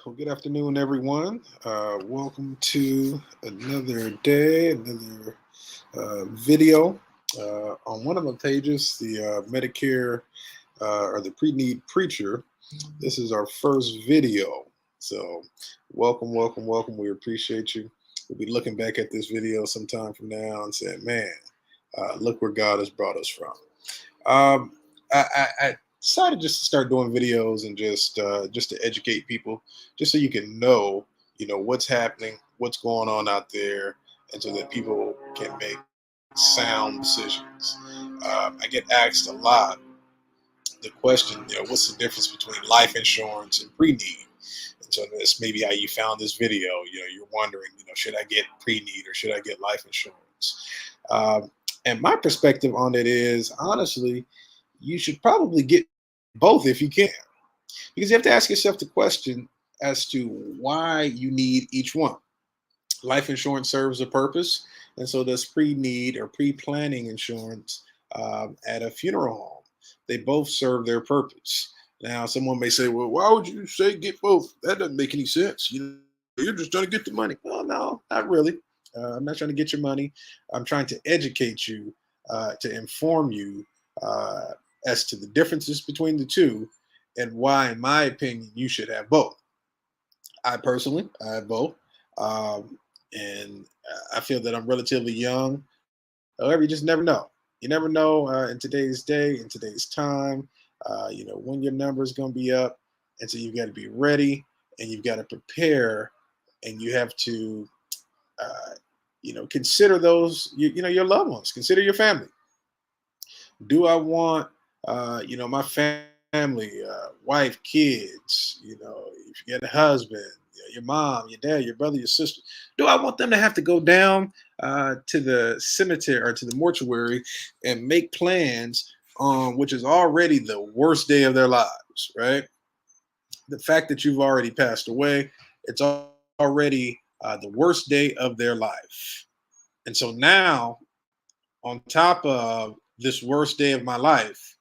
Well, good afternoon, everyone. Welcome to another day, another video on one of my pages, the Medicare or the Pre-Need Preacher. This is our first video. So, welcome, welcome, welcome. We appreciate you. We'll be looking back at this video sometime from now and saying, man, look where God has brought us from. Um, I decided just to start doing videos and just to educate people, just so you can know what's happening, what's going on out there, and so that people can make sound decisions. I get asked a lot the question, what's the difference between life insurance and pre-need? And so this may be how you found this video. You're wondering, should I get pre-need or should I get life insurance? And my perspective on it is, honestly, you should probably get both if you can, because you have to ask yourself the question as to why you need each one. Life insurance serves a purpose, and so does pre-need or pre-planning insurance at a funeral home. They both serve their purpose. Now, someone may say, "Well, why would you say get both? That doesn't make any sense. You're just trying to get the money." Well, no, not really. I'm not trying to get your money. I'm trying to educate you, to inform you uh, as to the differences between the two, and why, in my opinion, you should have both. I personally, I have both. And I feel that I'm relatively young. However, you just never know. You never know in today's day, in today's time, when your number is going to be up. And so you've got to be ready and you've got to prepare and you have to, consider those, your loved ones, consider your family. Do I want, my family, wife, kids, if you get a husband, your mom, your dad, your brother, your sister, do I want them to have to go down to the cemetery or to the mortuary and make plans on which is already the worst day of their lives, right? The fact that you've already passed away, it's already the worst day of their life. And so now, on top of this worst day of my life,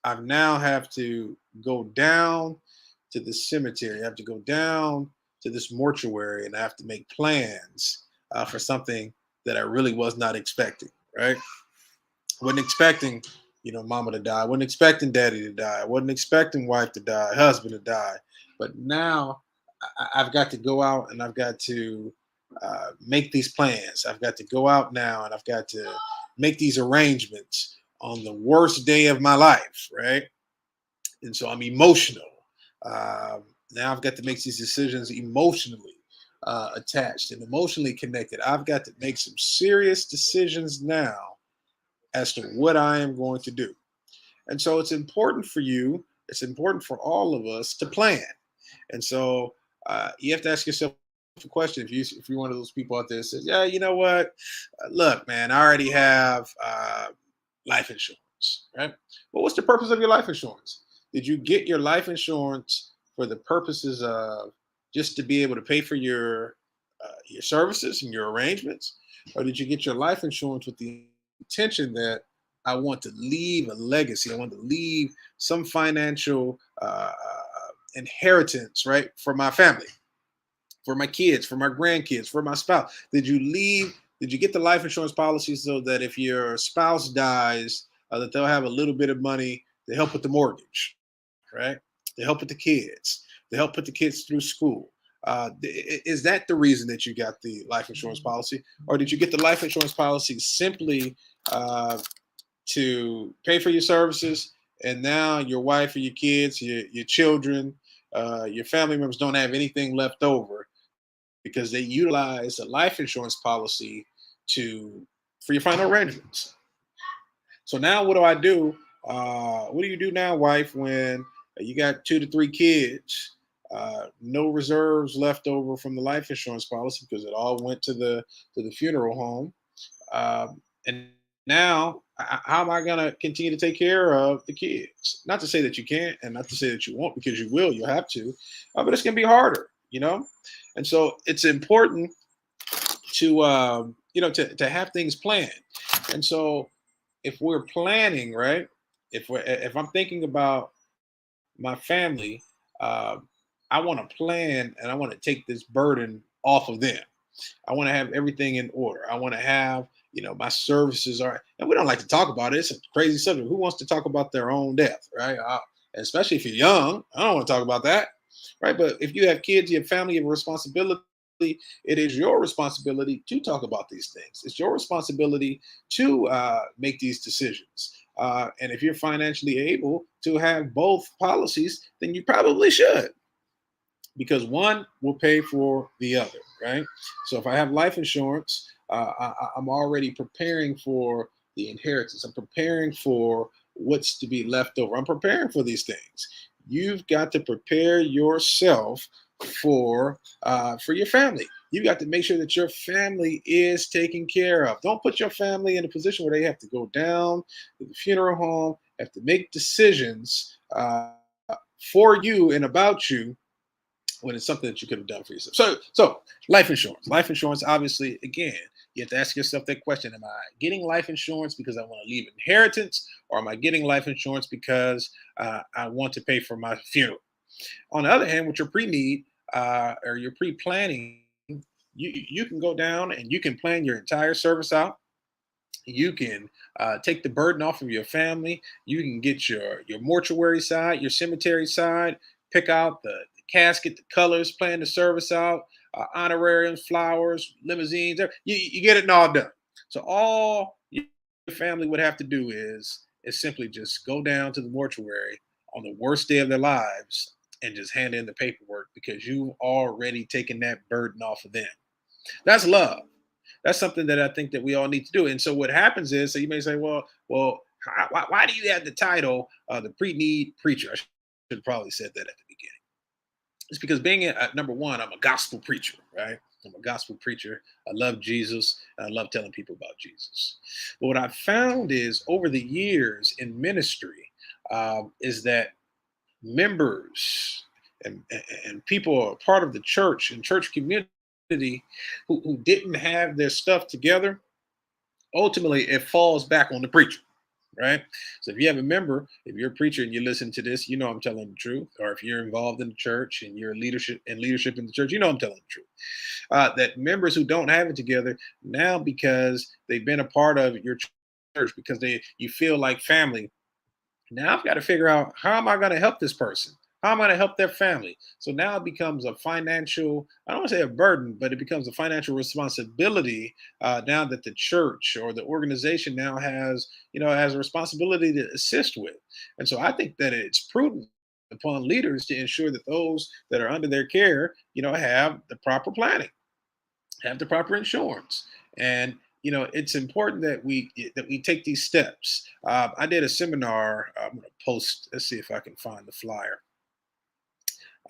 I now have to go down to the cemetery. I have to go down to this mortuary and I have to make plans for something that I really was not expecting, right? Wasn't expecting, mama to die. Wasn't expecting daddy to die. Wasn't expecting wife to die, husband to die. But now I've got to go out and I've got to make these plans. I've got to go out now and I've got to make these arrangements on the worst day of my life, right? And so I'm emotional. Now I've got to make these decisions emotionally attached and emotionally connected. I've got to make some serious decisions now as to what I am going to do. And so it's important for you, it's important for all of us to plan. And so you have to ask yourself a question. If you're one of those people out there that says, yeah, you know what? Look, man, I already have life insurance, right? Well, what's the purpose of your life insurance? Did you get your life insurance for the purposes of just to be able to pay for your services and your arrangements, or did you get your life insurance with the intention that I want to leave a legacy? I want to leave some financial inheritance, right, for my family, for my kids, for my grandkids, for my spouse. Did you get the life insurance policy so that if your spouse dies, that they'll have a little bit of money to help with the mortgage, right? To help with the kids, to help put the kids through school. Is that the reason that you got the life insurance policy, or did you get the life insurance policy simply uh, to pay for your services, and now your wife or your kids, your children, your family members don't have anything left over because they utilize a life insurance policy to for your final arrangements? So now what do I do? What do you do now, wife, when you got 2 to 3 kids, no reserves left over from the life insurance policy because it all went to the funeral home, and now how am I going to continue to take care of the kids? Not to say that you can't, and not to say that you won't, because you will. You'll have to, but it's going to be harder. And so it's important to to have things planned. And so if we're planning, right, if I'm thinking about my family, uh, I want to plan and I want to take this burden off of them. I want to have everything in order. I want to have, my services are, and we don't like to talk about it. It's a crazy subject. Who wants to talk about their own death, right? Especially if you're young. I don't want to talk about that, right? But if you have kids, you have family, you have a responsibility. It is your responsibility to talk about these things. It's your responsibility to make these decisions. And if you're financially able to have both policies, then you probably should, because one will pay for the other, right? So if I have life insurance, I'm already preparing for the inheritance. I'm preparing for what's to be left over. I'm preparing for these things. You've got to prepare yourself for your family. You got to make sure that your family is taken care of. Don't put your family in a position where they have to go down to the funeral home, have to make decisions for you and about you when it's something that you could have done for yourself. So life insurance. Life insurance, obviously, again, you have to ask yourself that question: am I getting life insurance because I want to leave inheritance, or am I getting life insurance because I want to pay for my funeral? On the other hand, with your pre-need or your pre-planning, you can go down and you can plan your entire service out. You can take the burden off of your family. You can get your mortuary side, your cemetery side, pick out the casket, the colors, plan the service out, honorariums, flowers, limousines. You get it all done. So all your family would have to do is simply just go down to the mortuary on the worst day of their lives and just hand in the paperwork, because you've already taken that burden off of them. That's love. That's something that I think that we all need to do. And so what happens is, so you may say, well, why do you have the title, the pre-need preacher? I should have probably said that at the beginning. It's because being number one, I'm a gospel preacher, right? I'm a gospel preacher. I love Jesus, and I love telling people about Jesus. But what I've found is over the years in ministry is that members and people are part of the church and church community who didn't have their stuff together, ultimately it falls back on the preacher, right? So if you have a member, if you're a preacher and you listen to this, you know I'm telling the truth. Or if you're involved in the church and you're leadership in the church, you know I'm telling the truth. That members who don't have it together now, because they've been a part of your church, because you feel like family. Now I've got to figure out, how am I going to help this person? How am I going to help their family? So now it becomes a financial, I don't want to say a burden, but it becomes a financial responsibility now that the church or the organization now has a responsibility to assist with. And so I think that it's prudent upon leaders to ensure that those that are under their care, have the proper planning, have the proper insurance. And it's important that we take these steps. I did a seminar. I'm going to post. Let's see if I can find the flyer.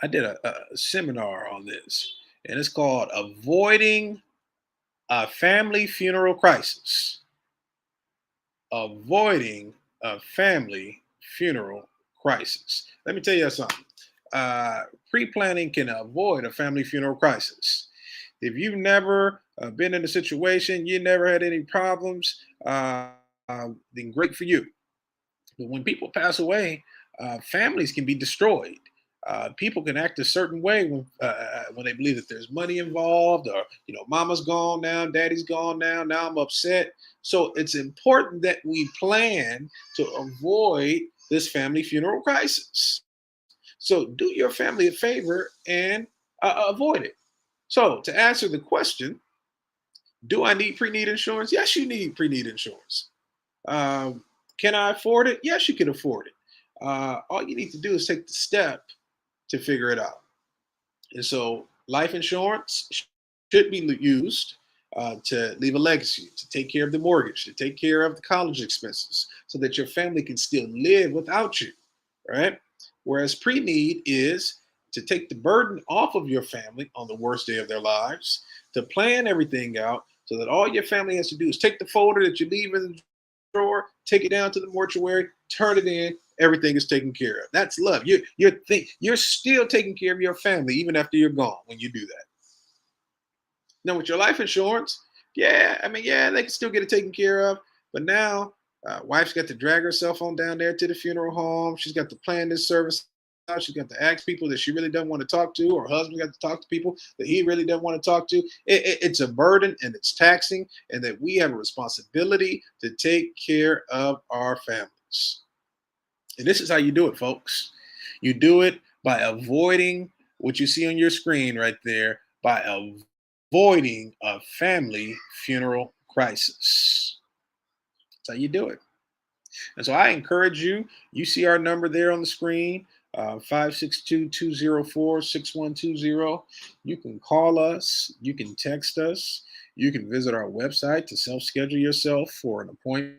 I did a seminar on this, and it's called "Avoiding a Family Funeral Crisis." Avoiding a family funeral crisis. Let me tell you something. Pre-planning can avoid a family funeral crisis. If you've never been in a situation, you never had any problems, then great for you. But when people pass away, families can be destroyed. People can act a certain way when they believe that there's money involved, or mama's gone now, daddy's gone now. Now I'm upset. So it's important that we plan to avoid this family funeral crisis. So do your family a favor and avoid it. So to answer the question, do I need pre-need insurance? Yes, you need pre-need insurance. Um, can I afford it? Yes, you can afford it. All you need to do is take the step to figure it out. And so life insurance should be used to leave a legacy, to take care of the mortgage, to take care of the college expenses, so that your family can still live without you, right? Whereas pre-need is to take the burden off of your family on the worst day of their lives, to plan everything out so that all your family has to do is take the folder that you leave in the drawer, take it down to the mortuary, turn it in. Everything is taken care of. That's love. You're still taking care of your family even after you're gone when you do that. Now with your life insurance, yeah, they can still get it taken care of. But now, wife's got to drag herself on down there to the funeral home. She's got to plan this service She's got to ask people that she really doesn't want to talk to, or husband got to talk to people that he really doesn't want to talk to. It's a burden and it's taxing, and that we have a responsibility to take care of our families. And this is how you do it, folks. You do it by avoiding what you see on your screen right there, by avoiding a family funeral crisis. That's how you do it. And so I encourage you, you see our number there on the screen, 562-204-6120. You can call us, you can text us, you can visit our website to self-schedule yourself for an appointment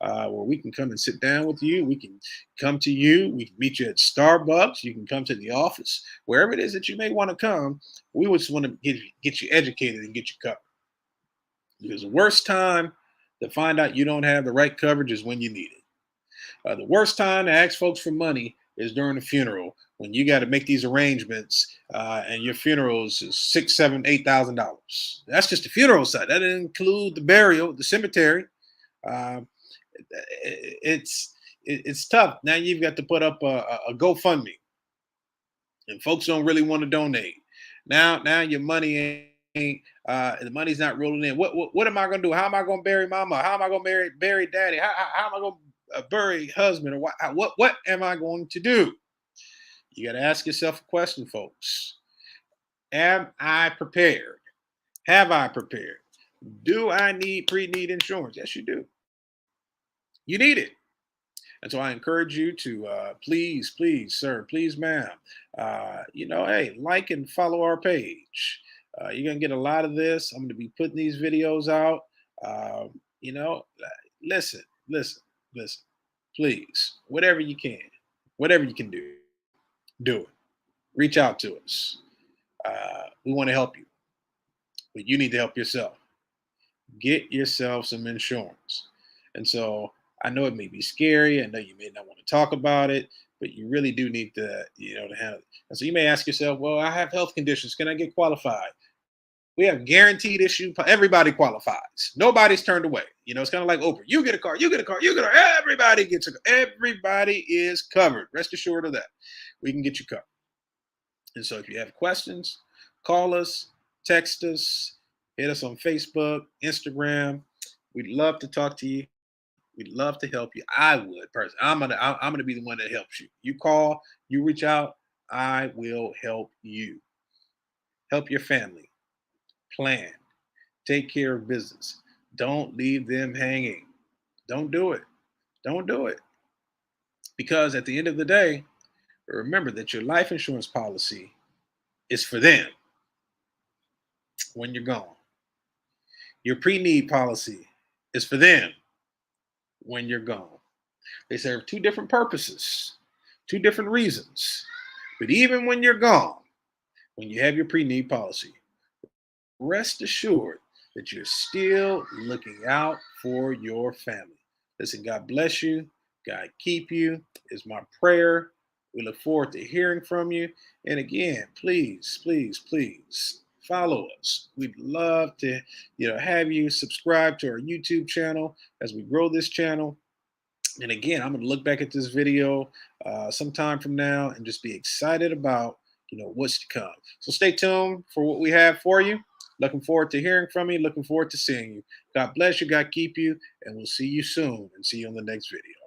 where we can come and sit down with you. We can come to you. We can meet you at Starbucks. You can come to the office. Wherever it is that you may want to come, we just want to get you educated and get you covered. Because the worst time to find out you don't have the right coverage is when you need it. The worst time to ask folks for money is during the funeral, when you got to make these arrangements and your funeral is $6,000, $7,000, $8,000. That's just the funeral side. That doesn't include the burial, the cemetery. Uh, it's tough. Now you've got to put up a GoFundMe, and folks don't really want to donate. Now your money ain't the money's not rolling in. What am I going to do? How am I going to bury mama? How am I going to bury daddy? How am I going to bury husband? Or what am I going to do? You got to ask yourself a question, folks. Am I prepared? Have I prepared? Do I need pre-need insurance? Yes, you do. You need it. And so I encourage you to please, sir, please, ma'am, hey, like and follow our page. You're going to get a lot of this. I'm going to be putting these videos out. Uh, you know, listen, please, whatever you can do it. Reach out to us. We want to help you, but you need to help yourself. Get yourself some insurance. And so I know it may be scary. I know you may not want to talk about it, but you really do need to handle it. And so you may ask yourself, well, I have health conditions. Can I get qualified? We have guaranteed issue. Everybody qualifies. Nobody's turned away. It's kind of like Oprah. You get a car, you get a car, you get a car. Everybody gets a car. Everybody is covered. Rest assured of that. We can get you covered. And so if you have questions, call us, text us, hit us on Facebook, Instagram. We'd love to talk to you. We'd love to help you. I would personally. I'm gonna be the one that helps you. You call, you reach out. I will help you. Help your family. Plan. Take care of business. Don't leave them hanging. Don't do it. Don't do it. Because at the end of the day, remember that your life insurance policy is for them when you're gone. Your pre-need policy is for them when you're gone. They serve two different purposes, two different reasons. But even when you're gone, when you have your pre-need policy, rest assured that you're still looking out for your family. Listen, God bless you. God keep you is my prayer. We look forward to hearing from you. And again, please follow us. We'd love to, have you subscribe to our YouTube channel as we grow this channel. And again, I'm going to look back at this video sometime from now and just be excited about, what's to come. So stay tuned for what we have for you. Looking forward to hearing from you. Looking forward to seeing you. God bless you. God keep you. And we'll see you soon and see you on the next video.